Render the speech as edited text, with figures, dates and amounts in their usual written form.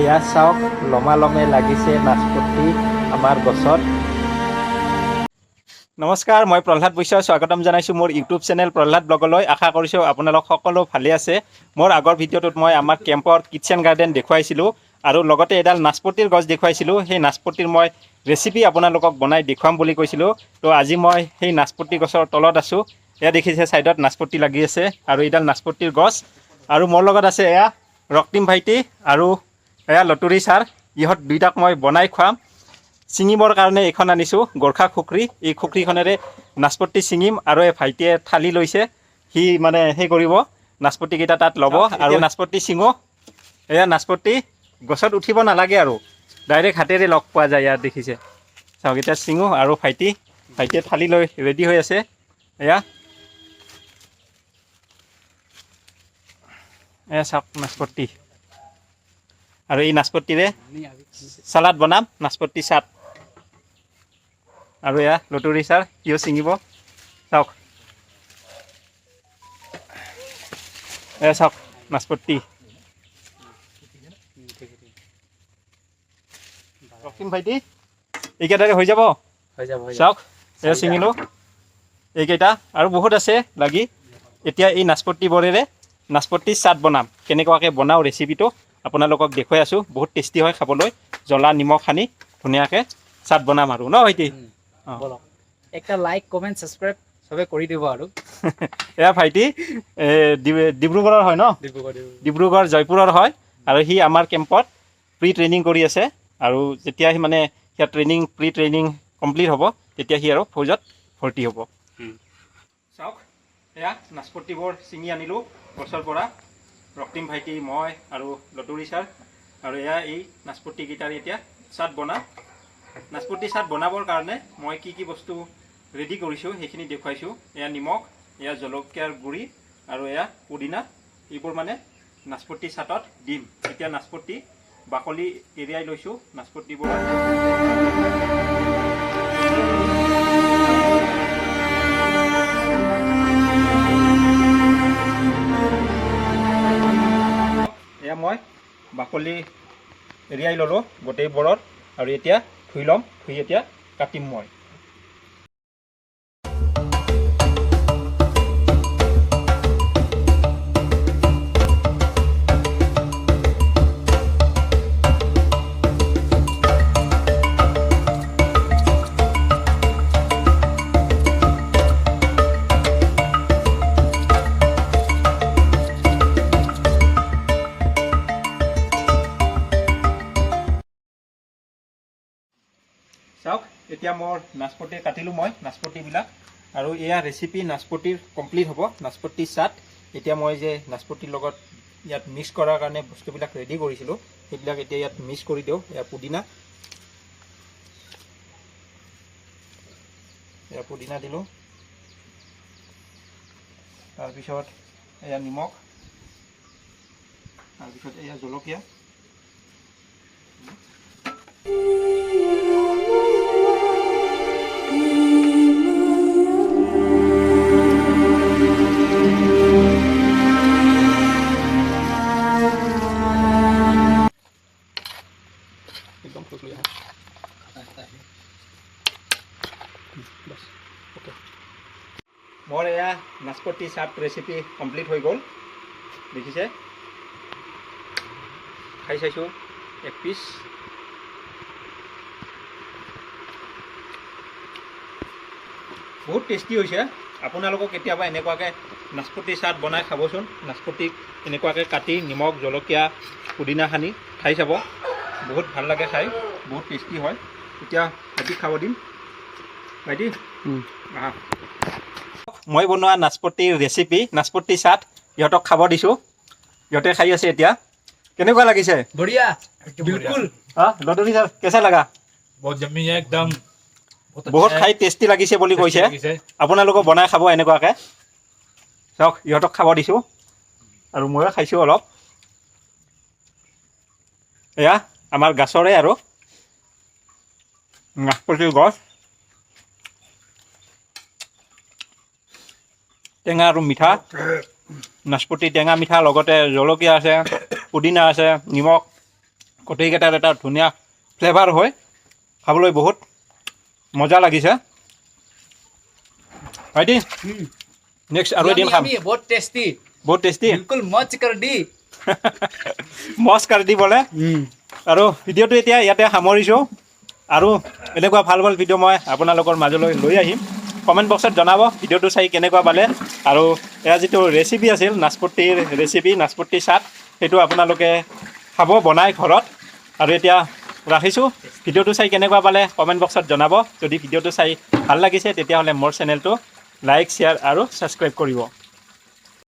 এয়া চাওক লমালমে লাগিছে নাচপতি আমাৰ গছত। নমস্কাৰ, মই প্ৰহ্লাদ বৈশ্য স্বাগতম জনাইছোঁ মোৰ ইউটিউব চেনেল প্ৰহ্লাদ ব্লগলৈ। আশা কৰিছোঁ আপোনালোক সকলো ভালে আছে। মোৰ আগৰ ভিডিঅ'টোত মই আমাৰ কেম্পৰ কিটচেন গাৰ্ডেন দেখুৱাইছিলোঁ আৰু লগতে এডাল নাচপতিৰ গছ দেখুৱাইছিলোঁ। সেই নাচপতিৰ মই ৰেচিপি আপোনালোকক বনাই দেখুৱাম বুলি কৈছিলোঁ। তো আজি মই সেই নাচপতি গছৰ তলত আছোঁ। এয়া দেখিছে ছাইডত নাচপতি লাগি আছে আৰু এইডাল নাচপতিৰ গছ। আৰু মোৰ লগত আছে এয়া ৰক্তিম ভাইটি আৰু এয়া লটুৰি ছাৰ। ইহঁত দুইটাক মই বনাই খুৱাম। ছিঙিবৰ কাৰণে এইখন আনিছোঁ গোৰ্খা খুকৰি। এই খুকৰিখনেৰে নাচপতি ছিঙিম আৰু এই ভাইটিয়ে থালি লৈছে। সি মানে সেই কৰিব, নাচপতিকেইটা তাত ল'ব আৰু নাচপতি ছিঙো। এয়া নাচপতি গছত উঠিব নালাগে আৰু ডাইৰেক্ট হাতেৰে লগ পোৱা যায়। ইয়াত দেখিছে চাওক, এতিয়া ছিঙো আৰু ভাইটিয়ে থালি লৈ ৰেডি হৈ আছে। এয়া চাওক নাচপতি, আৰু এই নাচপতিৰে চালাড বনাম, নাচপতি চাট। আৰু এয়া লটুৰি ছাৰ, সিও ছিঙিব। চাওক এয়া চাওক নাচপতি। ৰক্তিম ভাইটি এইকেইটাৰে হৈ যাব। চাওক এয়া ছিঙিলোঁ এইকেইটা, আৰু বহুত আছে লাগি। এতিয়া এই নাচপতিবোৰেৰে নাচপতি চাট বনাম। কেনেকুৱাকৈ বনাওঁ ৰেচিপিটো আপোনালোকক দেখুৱাই আছোঁ। বহুত টেষ্টি হয় খাবলৈ। জ্বলা নিমখ সানি ধুনীয়াকৈ চাট বনাম আৰু ন ভাইটি? একটা লাইক কমেন্ট সাবস্ক্ৰাইব সবে কৰি দিব আৰু এয়া ভাইটি ডিব্ৰুগড়ৰ হয় ন? ডিব্ৰুগড় জয়পুৰৰ হয়। আৰু সি আমাৰ কেম্পত প্ৰি ট্ৰেইনিং কৰি আছে। আৰু যেতিয়া সি মানে সিয়াৰ প্ৰি ট্ৰেইনিং কমপ্লিট হ'ব, তেতিয়া সি আৰু ফৌজত ভৰ্তি হ'ব। চাওক এয়া নাচপতিবোৰ ছিঙি আনিলোঁ গছৰ পৰা, ৰক্তিম ভাইটি, মই আৰু লটুৰি ছাৰ। আৰু এয়া এই নাচপতিকেইটাৰ এতিয়া চাট বনাম। নাচপতি চাট বনাবৰ কাৰণে মই কি কি বস্তু ৰেডি কৰিছোঁ সেইখিনি দেখুৱাইছোঁ। এয়া নিমখ, এয়া জলকীয়াৰ গুড়ি আৰু এয়া পুদিনা। এইবোৰ মানে নাচপতি চাটত দিম। এতিয়া নাচপতি বাকলি এৰিয়াই লৈছোঁ। নাচপতিবোৰ এয়া মই বাকলি এৰিয়াই ল'লোঁ গোটেইবোৰত। আৰু এতিয়া ধুই ল'ম, ধুই এতিয়া কাটিম মই। চাওক এতিয়া মোৰ নাচপতি কাটিলোঁ মই নাচপতিবিলাক। আৰু এয়া ৰেচিপি নাচপতিৰ কমপ্লিট হ'ব, নাচপতি চাট। এতিয়া মই যে নাচপতিৰ লগত ইয়াত মিক্স কৰাৰ কাৰণে বস্তুবিলাক ৰেডি কৰিছিলোঁ, সেইবিলাক এতিয়া ইয়াত মিক্স কৰি দিওঁ। এয়া পুদিনা দিলোঁ। তাৰপিছত এয়া নিমখ, তাৰপিছত এয়া জলকীয়া। একদম খুচুৰি আহা। মোৰ এয়া নাচপতি চাট ৰেচিপি কমপ্লিট হৈ গ'ল। দেখিছে, খাই চাইছোঁ এক পিচ। বহুত টেষ্টি হৈছে। আপোনালোকক কেতিয়াবা এনেকুৱাকৈ নাচপতি চাট বনাই খাবচোন। নাচপতিক এনেকুৱাকৈ কাটি নিমখ জলকীয়া পুদিনা সানি খাই চাব, বহুত ভাল লাগে খাই, বহুত টেষ্টি হয়। এতিয়া ভাইটিক খাব দিম। ভাইটি আহা। মই বনোৱা নাচপতিৰ ৰেচিপি নাচপতি চাট ইহঁতক খাব দিছোঁ। ইহঁতে খাই আছে এতিয়া। কেনেকুৱা লাগিছে? বঢ়িয়া, বিলকুল। লটুৰি ছাৰ কেঁচা লাগা? বহুত জম্মি একদম, বহুত খাই টেষ্টি লাগিছে বুলি কৈছে। আপোনালোকক বনাই খাব এনেকুৱাকৈ। চাওক ইহঁতক খাব দিছোঁ আৰু ময়ো খাইছোঁ অলপ। এয়া আমাৰ গাছৰে আৰু নাচপতিৰ গছ। টেঙা আৰু মিঠা, নাচপতি টেঙা মিঠা, লগতে জলকীয়া আছে, পুদিনা আছে, নিমখ, গোটেইকেইটাৰ এটা ধুনীয়া ফ্লেভাৰ হয় খাবলৈ বহুত মজা লাগিছে ভাইটি নেক্সট আৰু এদিন খাম बहुत टेस्टी বহুত টেষ্টি बिल्कुल मच कर दी মচ কাটি দি বোলে আৰু ভিডিঅ'টো এতিয়া ইয়াতে সামৰিছোঁ আৰু এনেকুৱা ভাল ভাল ভিডিঅ' মই আপোনালোকৰ মাজলৈ লৈ আহিম কমেণ্ট বক্সত জনাব ভিডিঅ'টো চাই কেনেকুৱা পালে আৰু এয়া যিটো ৰেচিপি আছিল নাচপতিৰ ৰেচিপি নাচপতি চাট সেইটো আপোনালোকে খাব বনাই ঘৰত আৰু এতিয়া ৰাখিছোঁ ভিডিঅ'টো চাই কেনেকুৱা পালে কমেণ্ট বক্সত জনাব যদি ভিডিঅ'টো চাই ভাল লাগিছে তেতিয়াহ'লে মোৰ চেনেলটো লাইক শ্বেয়াৰ আৰু ছাবস্ক্ৰাইব কৰিব